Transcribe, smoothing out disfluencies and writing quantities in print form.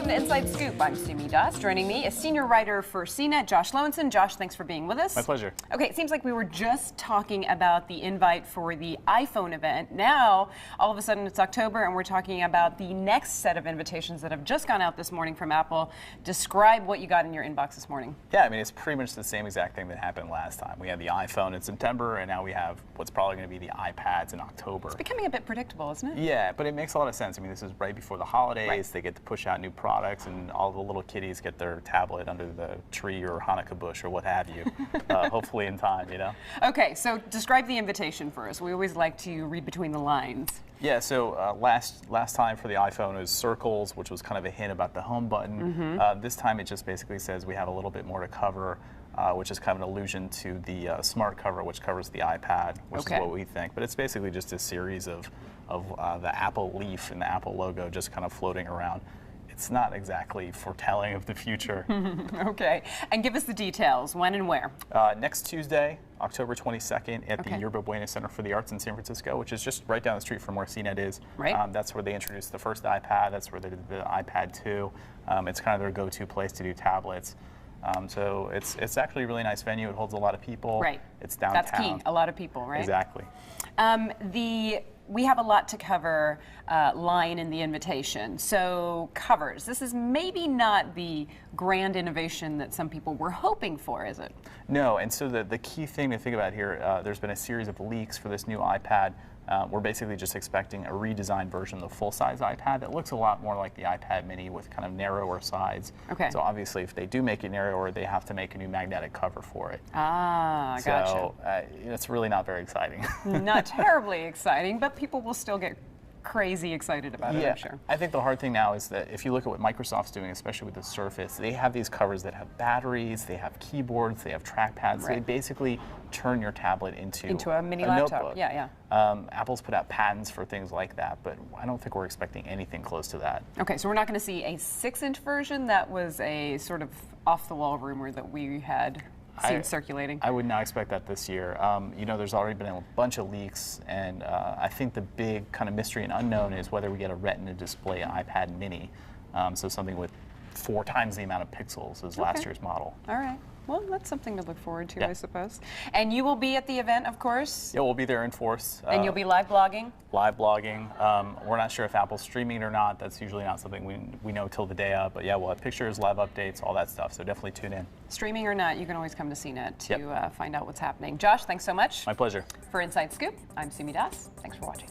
welcome to Inside Scoop. I'm Simi Das. Joining me is senior writer for CNET, Josh Lowenson. Josh, thanks for being with us. My pleasure. Okay, it seems like we were just talking about the invite for the iPhone event. Now, all of a sudden, it's October, and we're talking about the next set of invitations that have just gone out this morning from Apple. Describe what you got in your inbox this morning. Yeah, I mean, it's pretty much the same exact thing that happened last time. We had the iPhone in September, and now we have what's probably going to be the iPads in October. It's becoming a bit predictable, isn't it? Yeah, but it makes a lot of sense. I mean, this is right before the holidays. Right. They get to push out new products, and all the little kiddies get their tablet under the tree or Hanukkah bush or what have you, hopefully in time, you know? Okay, so describe the invitation for us. We always like to read between the lines. Yeah, so last time for the iPhone it was circles, which was kind of a hint about the home button. This time it just basically says we have a little bit more to cover, which is kind of an allusion to the smart cover, which covers the iPad, which is what we think. But it's basically just a series of the Apple leaf and the Apple logo just kind of floating around. It's not exactly foretelling of the future. Okay, and give us the details, when and where. Next Tuesday, October 22nd, at the Yerba Buena Center for the Arts in San Francisco, which is just right down the street from where CNET is. Right. That's where they introduced the first iPad. That's where they did the iPad 2. It's kind of their go-to place to do tablets. So it's actually a really nice venue. It holds a lot of people. Right. It's downtown. That's key. A lot of people, right? Exactly. We have a lot to cover line in the invitation. So covers. This is maybe not the grand innovation that some people were hoping for, is it? No, and so the key thing to think about here, there's been a series of leaks for this new iPad. We're basically just expecting a redesigned version of the full-size iPad that looks a lot more like the iPad mini with kind of narrower sides. Okay. So obviously if they do make it narrower, they have to make a new magnetic cover for it. Ah, gotcha. So it's really not very exciting. Not terribly exciting, but people will still get crazy excited about it, I'm sure. I think the hard thing now is that if you look at what Microsoft's doing, especially with the Surface, they have these covers that have batteries, they have keyboards, they have trackpads. Right. They basically turn your tablet into a mini laptop. notebook. Yeah, yeah. Apple's put out patents for things like that, but I don't think we're expecting anything close to that. Okay, so we're not going to see a 6-inch version. That was a sort of off-the-wall rumor that we had seen circulating. I would not expect that this year. You know, there's already been a bunch of leaks, and I think the big kind of mystery and unknown is whether we get a Retina display iPad mini, so something with 4 times the amount of pixels as last year's model. All right. Well, that's something to look forward to, Yeah. I suppose. And you will be at the event, of course. Yeah, we'll be there in force. And you'll be live blogging? Live blogging. We're not sure if Apple's streaming it or not. That's usually not something we know till the day of. But yeah, we'll have pictures, live updates, all that stuff. So definitely tune in. Streaming or not, you can always come to CNET to find out what's happening. Josh, thanks so much. My pleasure. For Inside Scoop, I'm Simi Das. Thanks for watching.